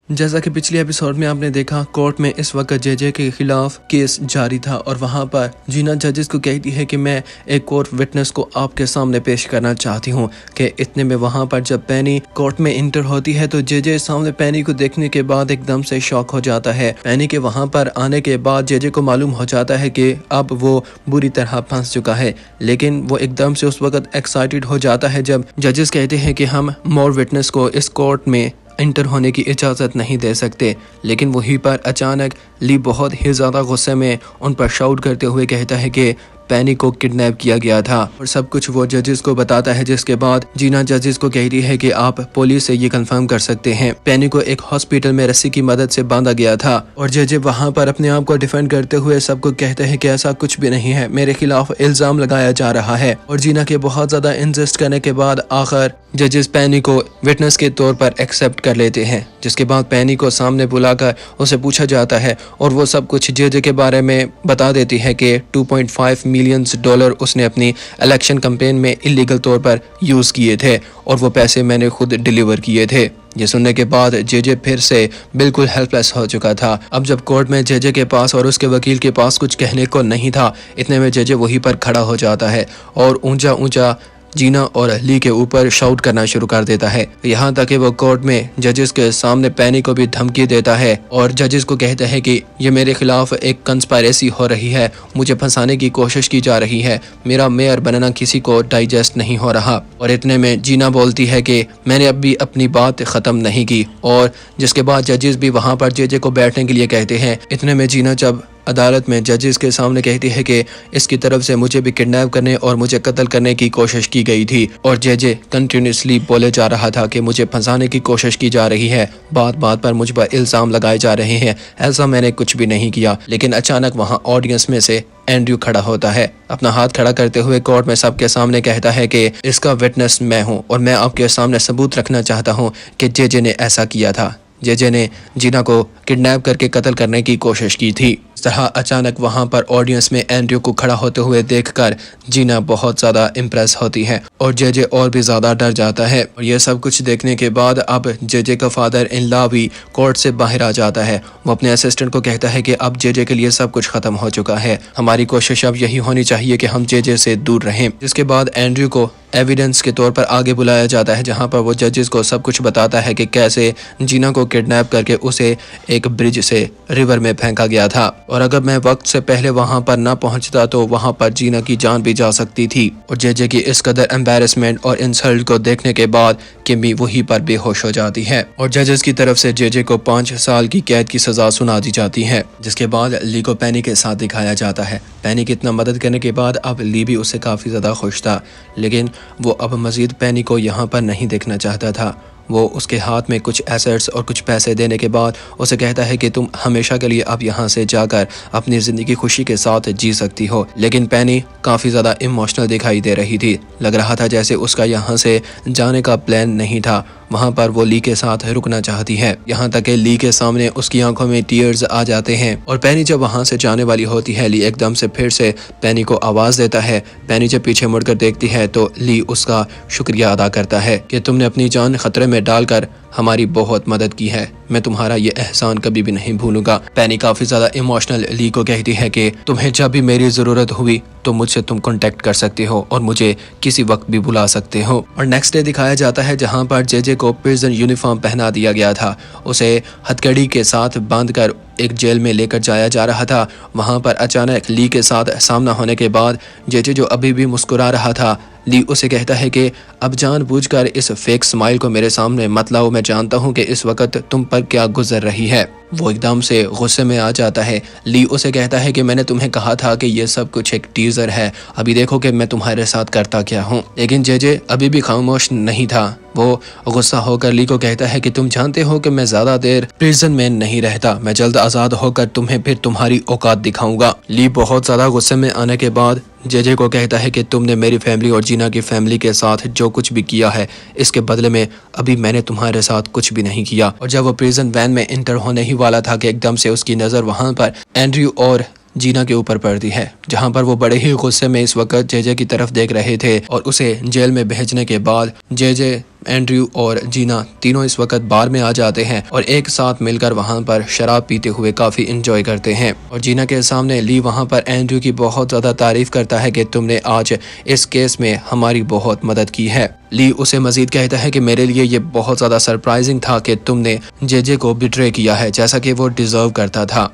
जैसा कि पिछले एपिसोड में आपने देखा, कोर्ट में इस वक्त जेजे के खिलाफ केस जारी था और वहां पर जीना जजेस को कहती है कि मैं एक और विटनेस को आपके सामने पेश करना चाहती हूं कि इतने में वहां पर जब पैनी कोर्ट में इंटर होती है तो जेजे सामने पैनी को देखने के बाद एकदम से शॉक हो जाता है। पैनी के वहां पर आने के बाद जेजे को मालूम हो जाता है कि अब वो बुरी तरह फंस चुका है, लेकिन वो एकदम से उस वक्त एक्साइटेड हो जाता है जब जजेस कहते हैं कि हम मोर विटनेस को इस कोर्ट में इंटर होने की इजाज़त नहीं दे सकते। लेकिन वहीं पर अचानक ली बहुत ही ज़्यादा गुस्से में उन पर शाउट करते हुए कहता है कि पैनी को किडनैप किया गया था और सब कुछ वो जजेस को बताता है, जिसके बाद जीना जजेस को कहती है कि आप पुलिस से ये कंफर्म कर सकते हैं पैनी को एक हॉस्पिटल में रस्सी की मदद से बांधा गया था। और जज वहां पर अपने आप को डिफेंड करते हुए सबको कहते हैं कि ऐसा कुछ भी नहीं है, मेरे खिलाफ इल्जाम लगाया जा रहा है। और जीना के बहुत ज्यादा इंसिस्ट करने के बाद आखिर जजेस पैनी को विटनेस के तौर पर एक्सेप्ट कर लेते हैं, जिसके बाद पैनी को सामने बुलाकर उसे पूछा जाता है और वो सब कुछ जेजे के बारे में बता देती है कि 2.5 मिलियन डॉलर उसने अपनी इलेक्शन कैंपेन में इलीगल तौर पर यूज किए थे और वो पैसे मैंने खुद डिलीवर किए थे। ये सुनने के बाद जेजे फिर से बिल्कुल हेल्पलेस हो चुका था। अब जब कोर्ट में जेजे के पास और उसके वकील के पास कुछ कहने को नहीं था, इतने में जेजे वहीं पर खड़ा हो जाता है और ऊंचा ऊंचा जीना और ली के ऊपर शाउट करना शुरू कर देता है, यहाँ तक कि वो कोर्ट में जजेस के सामने पैनी को भी धमकी देता है और जजेस को कहता है कि ये मेरे खिलाफ एक कंस्पायरेसी हो रही है, मुझे फंसाने की कोशिश की जा रही है, मेरा मेयर बनना किसी को डाइजेस्ट नहीं हो रहा। और इतने में जीना बोलती है कि मैंने अभी अपनी बात खत्म नहीं की, और जिसके बाद जजेस भी वहाँ पर जेजे को बैठने के लिए कहते हैं। इतने में जीना जब अदालत में जजेस के सामने कहती है कि इसकी तरफ से मुझे भी किडनैप करने और मुझे कत्ल करने की कोशिश की गई थी, और जेजे कंटिन्यूसली बोले जा रहा था कि मुझे फंसाने की कोशिश की जा रही है, बात बात पर मुझ पर इल्जाम लगाए जा रहे हैं, ऐसा मैंने कुछ भी नहीं किया। लेकिन अचानक वहां ऑडियंस में से एंड्रयू खड़ा होता है, अपना हाथ खड़ा करते हुए कोर्ट में सबके सामने कहता है कि इसका विटनेस मैं हूँ और मैं आपके सामने सबूत रखना चाहता हूँ कि जेजे ने ऐसा किया था। जेजे ने जीना को किडनैप करके कत्ल करने की कोशिश की थी। इस तरह अचानक वहां पर ऑडियंस में एंड्रयू को खड़ा होते हुए देखकर जीना बहुत ज्यादा इम्प्रेस होती है और जेजे और भी ज्यादा डर जाता है। और ये सब कुछ देखने के बाद अब जेजे का फादर इन लॉ भी कोर्ट से बाहर आ जाता है। वो अपने असिस्टेंट को कहता है कि अब जेजे के लिए सब कुछ खत्म हो चुका है, हमारी कोशिश अब यही होनी चाहिए कि हम जेजे से दूर रहें। जिसके बाद एंड्रयू को एविडेंस के तौर पर आगे बुलाया जाता है, जहां पर वो जजेस को सब कुछ बताता है कि कैसे जीना को किडनैप करके उसे एक ब्रिज से रिवर में फेंका गया था, और अगर मैं वक्त से पहले वहां पर ना पहुंचता तो वहां पर जीना की जान भी जा सकती थी। और जेजे की इस कदर एम्बैरेसमेंट और इंसल्ट को देखने के बाद किमी वहीं पर बेहोश हो जाती है और जजेस की तरफ से जेजे को 5 साल की कैद की सजा सुना दी जाती है। जिसके बाद ली को पैनी के साथ दिखाया जाता है। पैनी की इतना मदद करने के बाद अब ली भी उससे काफी ज्यादा खुश था, लेकिन वो अब मजीद पैनी को यहाँ पर नहीं देखना चाहता था। वो उसके हाथ में कुछ एसेट्स और कुछ पैसे देने के बाद उसे कहता है कि तुम हमेशा के लिए अब यहाँ से जाकर अपनी ज़िंदगी खुशी के साथ जी सकती हो। लेकिन पैनी काफ़ी ज़्यादा इमोशनल दिखाई दे रही थी, लग रहा था जैसे उसका यहाँ से जाने का प्लान नहीं था, वहाँ पर वो ली के साथ रुकना चाहती है। यहाँ तक कि ली के सामने उसकी आंखों में टीयर्स आ जाते हैं और पैनी जब वहाँ से जाने वाली होती है, ली एकदम से फिर से पैनी को आवाज़ देता है। पैनी जब पीछे मुड़कर देखती है तो ली उसका शुक्रिया अदा करता है कि तुमने अपनी जान खतरे में डालकर हमारी बहुत मदद की है, मैं तुम्हारा ये एहसान कभी भी नहीं भूलूंगा। पैनी काफी ज्यादा इमोशनल ली को कहती है कि तुम्हें जब भी मेरी जरूरत हुई तो मुझसे तुम कांटेक्ट कर सकते हो और मुझे किसी वक्त भी बुला सकते हो। और नेक्स्ट डे दिखाया जाता है जहां पर जेजे को प्रिजन यूनिफॉर्म पहना दिया गया था, उसे हथकड़ी के साथ बांधकर एक जेल में लेकर जाया जा रहा था। वहां पर अचानक ली के साथ सामना होने के बाद जेजे जो अभी भी मुस्कुरा रहा था, ली उसे कहता है कि अब जानबूझकर इस फेक स्माइल को मेरे सामने मत लाओ, मैं जानता हूं कि इस वक्त तुम पर क्या गुजर रही है। वो एकदम से गुस्से में आ जाता है। ली उसे कहता है कि मैंने तुम्हें कहा था कि ये सब कुछ एक टीजर है, अभी देखो कि मैं तुम्हारे साथ करता क्या हूँ। लेकिन जेजे अभी भी खामोश नहीं था। वो गुस्सा होकर ली को कहता है कि तुम जानते हो कि मैं ज्यादा देर प्रिजन में नहीं रहता, मैं जल्द आजाद होकर तुम्हें फिर तुम्हारी औकात दिखाऊंगा। ली बहुत ज्यादा गुस्से में आने के बाद जेजे को कहता है कि तुमने मेरी फैमिली और जीना की फैमिली के साथ जो कुछ भी किया है, इसके बदले में अभी मैंने तुम्हारे साथ कुछ भी नहीं किया। और जब वो प्रिजन वैन में इंटर होने ही वाला था कि एकदम से उसकी नजर वहां पर एंड्रयू और जीना के ऊपर पड़ती है, जहाँ पर वो बड़े ही गुस्से में इस वक्त जेजे की तरफ देख रहे थे और उसे जेल में भेजने के बाद जेजे, एंड्रयू और जीना तीनों इस वक्त बार में आ जाते हैं और एक साथ मिलकर वहां पर शराब पीते हुए काफी इंजॉय करते हैं। और जीना के सामने ली वहां पर एंड्रयू की बहुत ज्यादा तारीफ करता है कि तुमने आज इस केस में हमारी बहुत मदद की है। ली उसे मजीद कहता है कि मेरे लिए ये बहुत ज्यादा सरप्राइजिंग था कि तुमने जेजे को बिट्रे किया है जैसा कि वो डिजर्व करता था।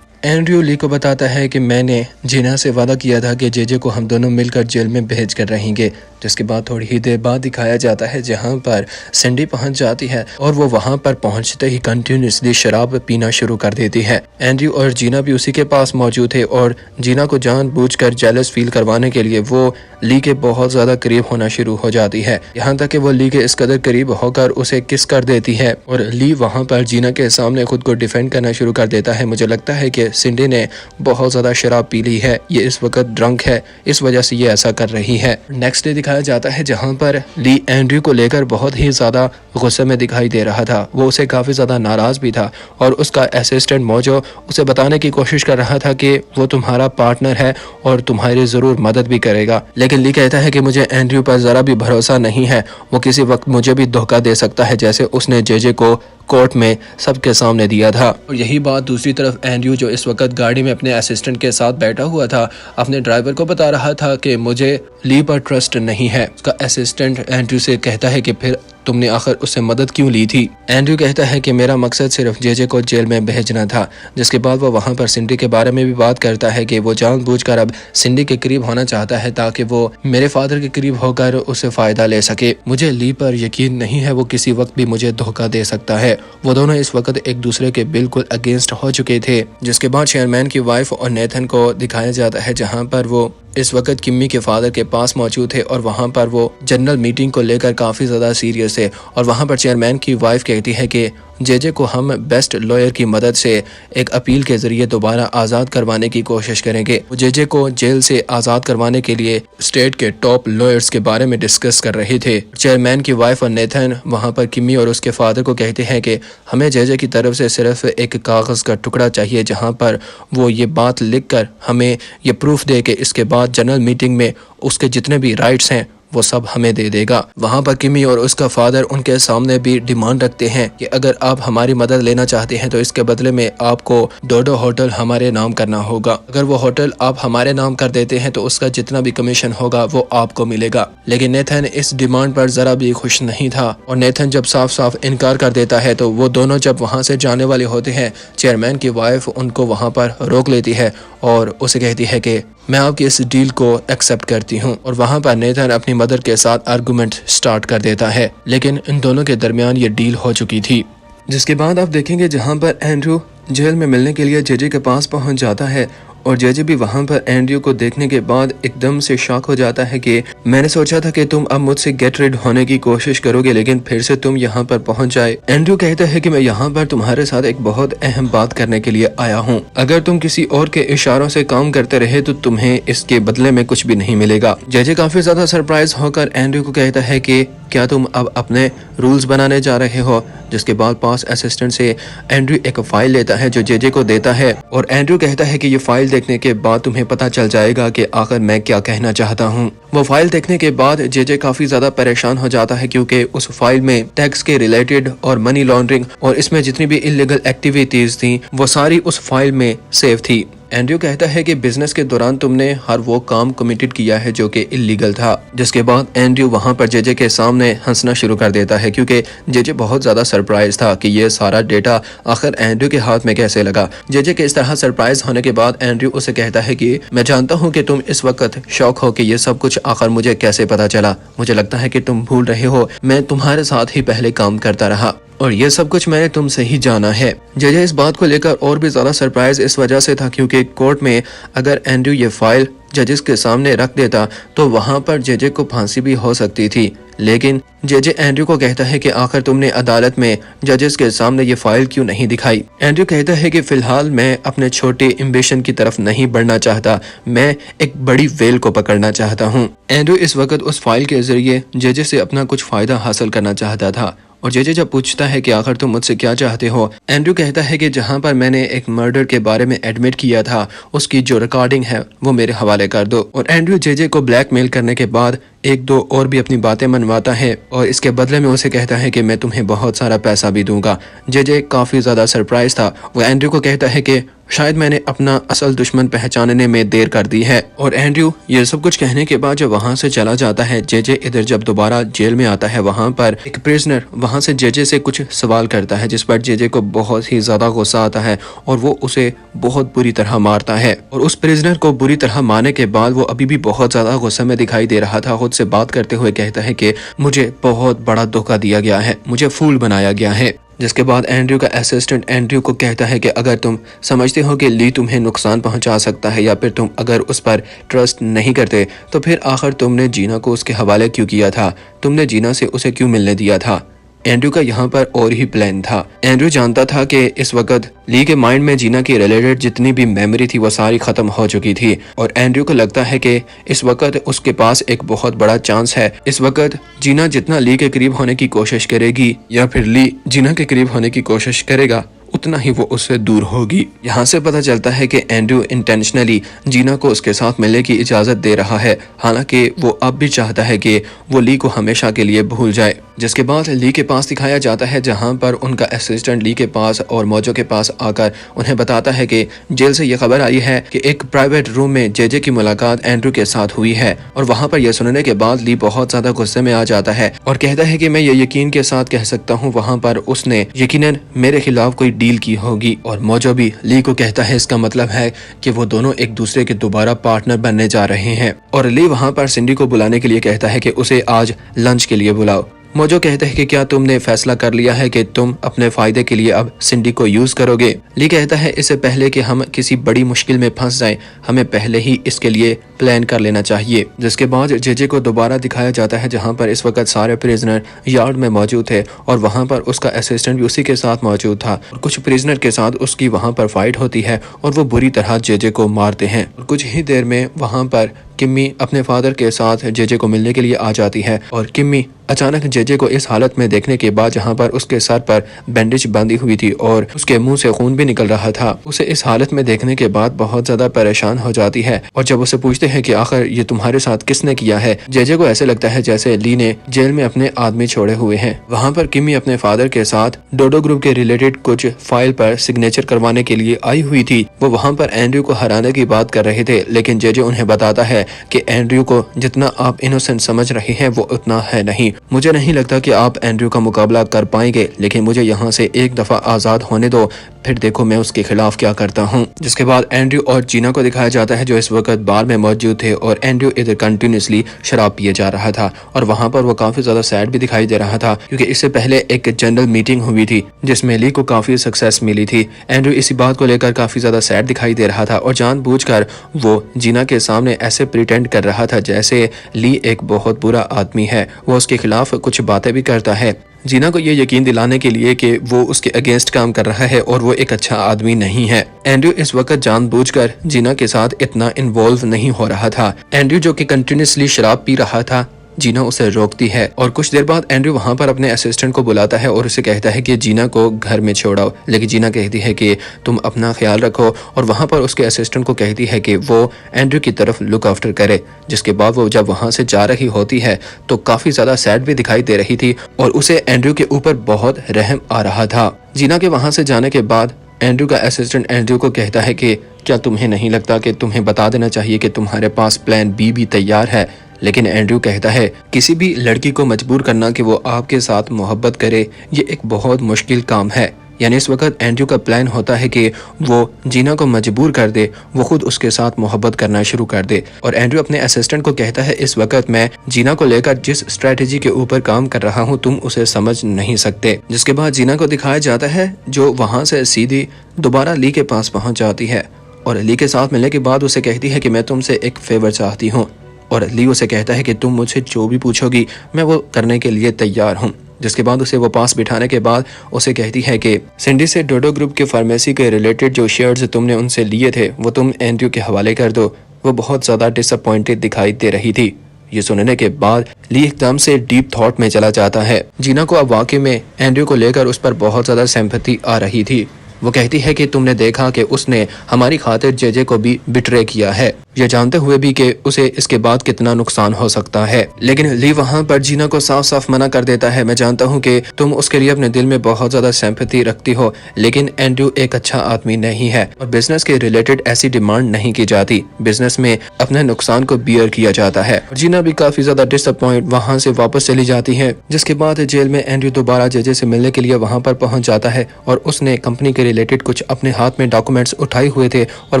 एंड्रयू ली को बताता है कि मैंने जीना से वादा किया था कि जेजे को हम दोनों मिलकर जेल में भेज कर रहेंगे, जिसके बाद थोड़ी ही देर बाद दिखाया जाता है जहां पर सिंडी पहुंच जाती है और वो वहां पर पहुंचते ही कंटिन्यूसली शराब पीना शुरू कर देती है। एंड्रयू और जीना भी उसी के पास मौजूद थे और जीना को जानबूझकर जेलस फील करवाने के लिए वो ली के बहुत ज्यादा करीब होना शुरू हो जाती है, यहाँ तक कि वो ली के इस कदर करीब होकर उसे किस कर देती है और ली वहां पर जीना के सामने खुद को डिफेंड करना शुरू कर देता है। मुझे लगता है कि सिंडी ने बहुत ज्यादा शराब पी ली है, ये इस वक्त ड्रंक है, इस वजह से ये ऐसा कर रही है। नेक्स्ट डे दिखाया जाता है जहां पर ली एंड्रयू को लेकर बहुत ही ज्यादा गुस्से में दिखाई दे रहा था। वो उसे काफी ज्यादा नाराज भी था और उसका असिस्टेंट मोजो उसे बताने की कोशिश कर रहा था कि वो तुम्हारा पार्टनर है और तुम्हारी जरूर मदद भी करेगा, लेकिन ली कहता है कि मुझे एंड्रयू पर जरा भी भरोसा नहीं है, वो किसी वक्त मुझे भी धोखा दे सकता है जैसे उसने जेजे को कोर्ट में सबके सामने दिया था। और यही बात दूसरी तरफ एंड्रयू जो इस वक्त गाड़ी में अपने असिस्टेंट के साथ बैठा हुआ था अपने ड्राइवर को बता रहा था कि मुझे ली पर ट्रस्ट नहीं है। उसका असिस्टेंट एंड्रयू से कहता है कि फिर तुमने आखिर उससे मदद क्यों ली थी। एंड्रयू कहता है कि मेरा मकसद सिर्फ जेजे को जेल में भेजना था, जिसके बाद वो वहां पर सिंडी के बारे में भी बात करता है कि वो जानबूझकर अब सिंडी के करीब होना चाहता है ताकि वो मेरे फादर के करीब होकर उससे फायदा ले सके। मुझे ली पर यकीन नहीं है, वो किसी वक्त भी मुझे धोखा दे सकता है। वो दोनों इस वक्त एक दूसरे के बिल्कुल अगेंस्ट हो चुके थे, जिसके बाद चेयरमैन की वाइफ और नेथन को दिखाया जाता है जहाँ पर वो इस वक्त किम्मी के फादर के पास मौजूद थे और वहां पर वो जनरल मीटिंग को लेकर काफी ज्यादा सीरियस है। और वहां पर चेयरमैन की वाइफ कहती है कि जेजे को हम बेस्ट लॉयर की मदद से एक अपील के जरिए दोबारा आज़ाद करवाने की कोशिश करेंगे। जेजे को जेल से आज़ाद करवाने के लिए स्टेट के टॉप लॉयर्स के बारे में डिस्कस कर रहे थे। चेयरमैन की वाइफ और नेथन वहां पर किम्मी और उसके फादर को कहते हैं कि हमें जेजे की तरफ से सिर्फ एक कागज़ का टुकड़ा चाहिए जहां पर वो ये बात लिख कर हमें ये प्रूफ दे के इसके बाद जनरल मीटिंग में उसके जितने भी राइट्स हैं वो सब हमें दे देगा। वहाँ पर किमी और उसका फादर उनके सामने भी डिमांड रखते हैं कि अगर आप हमारी मदद लेना चाहते हैं तो इसके बदले में आपको डोडो होटल हमारे नाम करना होगा। अगर वो होटल आप हमारे नाम कर देते हैं तो उसका जितना भी कमीशन होगा वो आपको मिलेगा। लेकिन नेथन इस डिमांड पर जरा भी खुश नहीं था और नेथन जब साफ साफ इनकार कर देता है तो वो दोनों जब वहाँ से जाने वाले होते हैं चेयरमैन की वाइफ उनको वहाँ पर रोक लेती है और उसे कहती है कि मैं आपकी इस डील को एक्सेप्ट करती हूँ। और वहाँ पर नेथन अपनी मदर के साथ आर्गुमेंट स्टार्ट कर देता है, लेकिन इन दोनों के दरमियान ये डील हो चुकी थी। जिसके बाद आप देखेंगे जहाँ पर एंड्रयू जेल में मिलने के लिए जेजे के पास पहुँच जाता है और जेजे भी वहां पर एंड्रयू को देखने के बाद एकदम से शॉक हो जाता है कि मैंने सोचा था कि तुम अब मुझसे गेट रिड होने की कोशिश करोगे लेकिन फिर से तुम यहाँ पर पहुंच जाए। एंड्रयू कहता है कि मैं यहाँ पर तुम्हारे साथ एक बहुत अहम बात करने के लिए आया हूँ। अगर तुम किसी और के इशारों से काम करते रहे तो तुम्हें इसके बदले में कुछ भी नहीं मिलेगा। जेजे काफी ज्यादा सरप्राइज होकर एंड्रयू को कहता है कि क्या तुम अब अपने रूल्स बनाने जा रहे हो। जिसके बाद पास असिस्टेंट से एंड्रयू एक फाइल लेता है जो जेजे को देता है और एंड्रयू कहता है कि ये फाइल देखने के बाद तुम्हें पता चल जाएगा कि आखिर मैं क्या कहना चाहता हूँ। वो फाइल देखने के बाद जेजे काफी ज्यादा परेशान हो जाता है क्योंकि उस फाइल में टैक्स के रिलेटेड और मनी लॉन्ड्रिंग और इसमें जितनी भी इलीगल एक्टिविटीज थी वो सारी उस फाइल में सेव थी। एंड्रयू कहता है कि बिजनेस के दौरान तुमने हर वो काम कमिटेड किया है जो कि इलीगल था। जिसके बाद एंड्रयू वहां पर जेजे के सामने हंसना शुरू कर देता है क्योंकि जेजे बहुत ज्यादा सरप्राइज था कि ये सारा डेटा आखिर एंड्रयू के हाथ में कैसे लगा। जेजे के इस तरह सरप्राइज होने के बाद एंड्रयू उसे कहता है कि मैं जानता हूँ कि तुम इस वक्त शौक हो कि ये सब कुछ आखिर मुझे कैसे पता चला। मुझे लगता है कि तुम भूल रहे हो मैं तुम्हारे साथ ही पहले काम करता रहा और ये सब कुछ मैंने तुमसे ही जाना है। जेजे इस बात को लेकर और भी ज्यादा सरप्राइज इस वजह से था क्योंकि कोर्ट में अगर एंड्रयू ये फाइल जजेस के सामने रख देता तो वहां पर जेजे को फांसी भी हो सकती थी। लेकिन जेजे एंड्रयू को कहता है कि आखिर तुमने अदालत में जजेस के सामने ये फाइल क्यों नहीं दिखाई। एंड्रयू कहता है कि फिलहाल मैं अपने छोटे एम्बिशन की तरफ नहीं बढ़ना चाहता, मैं एक बड़ी वेल को पकड़ना चाहता हूँ। एंड्रयू इस वक्त उस फाइल के जरिए जेजे से अपना कुछ फायदा हासिल करना चाहता था और जेजे जब पूछता है कि आखिर तुम मुझसे क्या चाहते हो, एंड्रयू कहता है कि जहां पर मैंने एक मर्डर के बारे में एडमिट किया था उसकी जो रिकॉर्डिंग है वो मेरे हवाले कर दो। और एंड्रयू जेजे को ब्लैकमेल करने के बाद एक दो और भी अपनी बातें मनवाता है और इसके बदले में उसे कहता है कि मैं तुम्हें बहुत सारा पैसा भी दूंगा। जेजे काफी ज्यादा सरप्राइज था। वो एंड्रयू को कहता है कि शायद मैंने अपना असल दुश्मन पहचानने में देर कर दी है। और एंड्रयू ये सब कुछ कहने के बाद जब वहां से चला जाता है, जेजे इधर जब दोबारा जेल में आता है, वहां पर एक प्रिजनर वहां से जेजे से कुछ सवाल करता है जिस पर जेजे को बहुत ही ज्यादा गुस्सा आता है और वो उसे बहुत बुरी तरह मारता है। और उस प्रिजनर को बुरी तरह मारने के बाद वो अभी भी बहुत ज्यादा गुस्से में दिखाई दे रहा था। खुद से बात करते हुए कहता है कि मुझे बहुत बड़ा धोखा दिया गया है, मुझे फूल बनाया गया है। जिसके बाद एंड्रयू का असिस्टेंट एंड्रयू को कहता है कि अगर तुम समझते हो कि ली तुम्हें नुकसान पहुंचा सकता है या फिर तुम अगर उस पर ट्रस्ट नहीं करते तो फिर आखिर तुमने जीना को उसके हवाले क्यों किया था, तुमने जीना से उसे क्यों मिलने दिया था। एंड्रयू का यहाँ पर और ही प्लान था। एंड्रयू जानता था कि इस वक्त ली के माइंड में जीना के रिलेटेड जितनी भी मेमोरी थी वो सारी खत्म हो चुकी थी और एंड्रयू को लगता है कि इस वक्त उसके पास एक बहुत बड़ा चांस है। इस वक्त जीना जितना ली के करीब होने की कोशिश करेगी या फिर ली जीना के करीब होने की कोशिश करेगा उतना ही वो उससे दूर होगी। यहाँ से पता चलता है कि एंड्रयू इंटेंशनली जीना को उसके साथ मिलने की इजाजत दे रहा है, हालांकि वो अब भी चाहता है कि वो ली को हमेशा के लिए भूल जाए। जिसके बाद ली के पास दिखाया जाता है जहां पर उनका असिस्टेंट ली के पास और मौजो के पास आकर उन्हें बताता है कि जेल से यह खबर आई है कि एक प्राइवेट रूम में जेजे की मुलाकात एंड्रयू के साथ हुई है। और वहां पर यह सुनने के बाद ली बहुत ज्यादा गुस्से में आ जाता है और कहता है कि मैं ये यकीन के साथ कह सकता हूँ वहां पर उसने यकीनन मेरे खिलाफ कोई डील की होगी। और मौजो भी ली को कहता है इसका मतलब है कि वो दोनों एक दूसरे के दोबारा पार्टनर बनने जा रहे हैं। और ली वहां पर सिंडी को बुलाने के लिए कहता है कि उसे आज लंच के लिए बुलाओ। मौजो कहते हैं कि क्या तुमने फैसला कर लिया है कि तुम अपने फायदे के लिए अब सिंडी को यूज करोगे। ली कहता है इससे पहले कि हम किसी बड़ी मुश्किल में फंस जाएं, हमें पहले ही इसके लिए प्लान कर लेना चाहिए। जिसके बाद जेजे को दोबारा दिखाया जाता है जहां पर इस वक्त सारे प्रिजनर यार्ड में मौजूद थे और वहां पर उसका असिस्टेंट भी उसी के साथ मौजूद था। और कुछ प्रिजनर के साथ उसकी वहां पर फाइट होती है और वो बुरी तरह जेजे को मारते हैं। और कुछ ही देर में वहां पर किम्मी अपने फादर के साथ जेजे को मिलने के लिए आ जाती है और किम्मी अचानक जेजे को इस हालत में देखने के बाद जहां पर उसके सर पर बैंडेज बांधी हुई थी और उसके मुंह से खून भी निकल रहा था, उसे इस हालत में देखने के बाद बहुत ज्यादा परेशान हो जाती है। और जब उसे पूछते हैं कि आखिर ये तुम्हारे साथ किसने किया है, जेजे को ऐसे लगता है जैसे ली ने जेल में अपने आदमी छोड़े हुए हैं। वहाँ पर किम्मी अपने फादर के साथ डोडो ग्रुप के रिलेटेड कुछ फाइल पर सिग्नेचर करवाने के लिए आई हुई थी। वो वहाँ पर एंड्रयू को हराने की बात कर रहे थे, लेकिन जेजे उन्हें बताता है कि एंड्रयू को जितना आप इनोसेंट समझ रहे हैं वो उतना है नहीं। मुझे नहीं लगता कि आप एंड्रयू का मुकाबला कर पाएंगे, लेकिन मुझे यहाँ से एक दफा आजाद होने दो, फिर देखो मैं उसके खिलाफ क्या करता हूँ। जिसके बाद एंड्रयू और जीना को दिखाया जाता है जो इस वक्त बार में मौजूद थे और एंड्रयू इधर कंटिन्यूसली शराब पिए जा रहा था और वहाँ पर वो काफी ज्यादा सैड भी दिखाई दे रहा था क्योंकि इससे पहले एक जनरल मीटिंग हुई थी जिसमें ली को काफी सक्सेस मिली थी। एंड्रयू इसी बात को लेकर काफी ज्यादा सैड दिखाई दे रहा था और जानबूझकर वो जीना के सामने ऐसे प्रिटेंड कर रहा था जैसे ली एक बहुत बुरा आदमी है, वो उसके खिलाफ कुछ बातें भी करता है जीना को ये यकीन दिलाने के लिए कि वो उसके अगेंस्ट काम कर रहा है और वो एक अच्छा आदमी नहीं है। एंड्रयू इस वक्त जानबूझकर जीना के साथ इतना इन्वॉल्व नहीं हो रहा था। एंड्रयू जो कि कंटिन्यूसली शराब पी रहा था, जीना उसे रोकती है और कुछ देर बाद एंड्रयू वहां पर अपने असिस्टेंट को बुलाता है और उसे कहता है कि जीना को घर में छोड़ाओ, लेकिन जीना कहती है कि तुम अपना ख्याल रखो और वहां पर उसके असिस्टेंट को कहती है कि वो एंड्रयू की तरफ लुक आफ्टर करे। जिसके बाद वो जब वहां से जा रही होती है तो काफी ज्यादा सैड भी दिखाई दे रही थी और उसे एंड्रयू के ऊपर बहुत रहम आ रहा था। जीना के वहां से जाने के बाद एंड्रयू का असिस्टेंट एंड्रयू को कहता है कि क्या तुम्हें नहीं लगता कि तुम्हें बता देना चाहिए कि तुम्हारे पास प्लान बी भी तैयार है। लेकिन एंड्रयू कहता है किसी भी लड़की को मजबूर करना कि वो आपके साथ मोहब्बत करे ये एक बहुत मुश्किल काम है। यानी इस वक्त एंड्रयू का प्लान होता है कि वो जीना को मजबूर कर दे, वो खुद उसके साथ मोहब्बत करना शुरू कर दे। और एंड्रयू अपने असिस्टेंट को कहता है इस वक्त मैं जीना को लेकर जिस स्ट्रेटेजी के ऊपर काम कर रहा हूँ तुम उसे समझ नहीं सकते। जिसके बाद जीना को दिखाया जाता है जो वहां से सीधी दोबारा ली के पास पहुंच जाती है और ली के साथ मिलने के बाद उसे कहती है कि मैं तुमसे एक फेवर चाहती हूँ और ली उसे कहता है कि तुम मुझसे जो भी पूछोगी मैं वो करने के लिए तैयार हूँ। जिसके बाद उसे वो पास बिठाने के बाद उसे कहती है कि सिंडी से डोडो ग्रुप के फार्मेसी के रिलेटेड जो शेयर्स तुमने उनसे लिए थे वो तुम एंड्रयू के हवाले कर दो। वो बहुत ज़्यादा डिसअपॉइंटेड दिखाई दे रही थी। ये सुनने के बाद ली एकदम से डीप थॉट में चला जाता है। जीना को अब वाकई में एंड्रयू को लेकर उस पर बहुत ज्यादा सिंपैथी आ रही थी। वो कहती है कि तुमने देखा कि उसने हमारी खातिर जेजे को भी बिट्रे किया है, ये जानते हुए भी कि उसे इसके बाद कितना नुकसान हो सकता है। लेकिन ली वहाँ पर जीना को साफ साफ मना कर देता है। मैं जानता हूँ कि तुम उसके लिए अपने दिल में बहुत ज्यादा सिंपैथी रखती हो, लेकिन एंड्रयू एक अच्छा आदमी नहीं है और बिजनेस के रिलेटेड ऐसी डिमांड नहीं की जाती। बिजनेस में अपने नुकसान को बियर किया जाता है। जीना भी काफी ज्यादा डिसअपॉइंट वहाँ से वापस चली जाती है। जिसके बाद जेल में एंड्रयू दोबारा जेजे से मिलने के लिए वहाँ पर पहुंच जाता है और उसने कंपनी के रिलेटेड कुछ अपने हाथ में डॉक्यूमेंट्स उठाए हुए थे और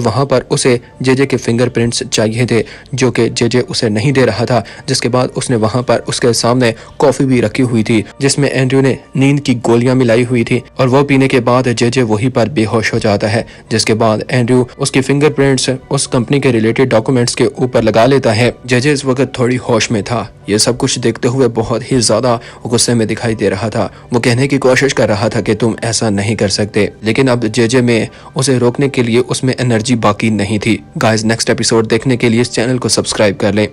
वहाँ पर उसे जेजे के फिंगरप्रिंट्स चाहिए थे, जो कि जेजे उसे नहीं दे रहा था। जिसके बाद उसने वहाँ पर उसके सामने कॉफी भी रखी हुई थी जिसमें एंड्रयू ने नींद की गोलियां मिलाई हुई थी और वो पीने के बाद जेजे वहीं पर बेहोश हो जाता है। जिसके बाद एंड्रयू उसकी फिंगरप्रिंट्स उस कंपनी के रिलेटेड डॉक्यूमेंट्स के ऊपर लगा लेता है। जेजे इस वक्त थोड़ी होश में था। ये सब कुछ देखते हुए बहुत ही ज्यादा गुस्से में दिखाई दे रहा था। वो कहने की कोशिश कर रहा था कि तुम ऐसा नहीं कर सकते, लेकिन अब जेजे में उसे रोकने के लिए उसमें एनर्जी बाकी नहीं थी। गाइस, नेक्स्ट एपिसोड देखने के लिए इस चैनल को सब्सक्राइब कर लें।